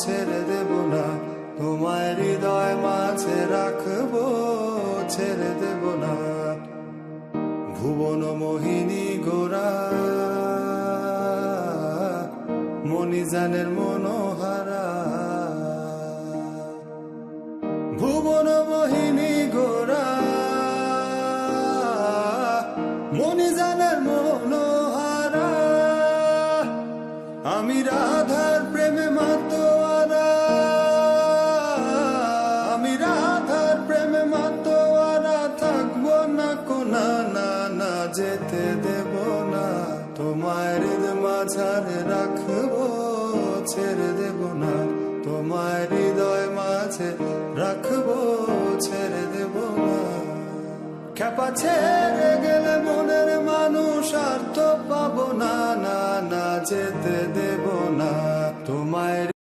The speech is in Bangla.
ছেড়ে দেব না, তোমায় হৃদয় মাঝে রাখবো, ছেড়ে দেব না। ভুবন মোহিনী গোরা, মণিজানের মনোহারা, ভুবন মোহিনী গোরা, মণিজানের মনোহারা। আমি রাধার প্রেমে মাতোয়ারা, আমি রাধার প্রেমে মাতোয়ারা, থাকবো না কোনা না না, যেতে দেব না, তোমায় হৃদয় মাঝারে রাখবো, ছেড়ে দেব না, তোমায় হৃদয় মাঝে রাখবো, ছেড়ে দেব না। খেপা ছেড়ে গেলে মনের মানুষ আর তো পাবো না না না, যেতে দেব না।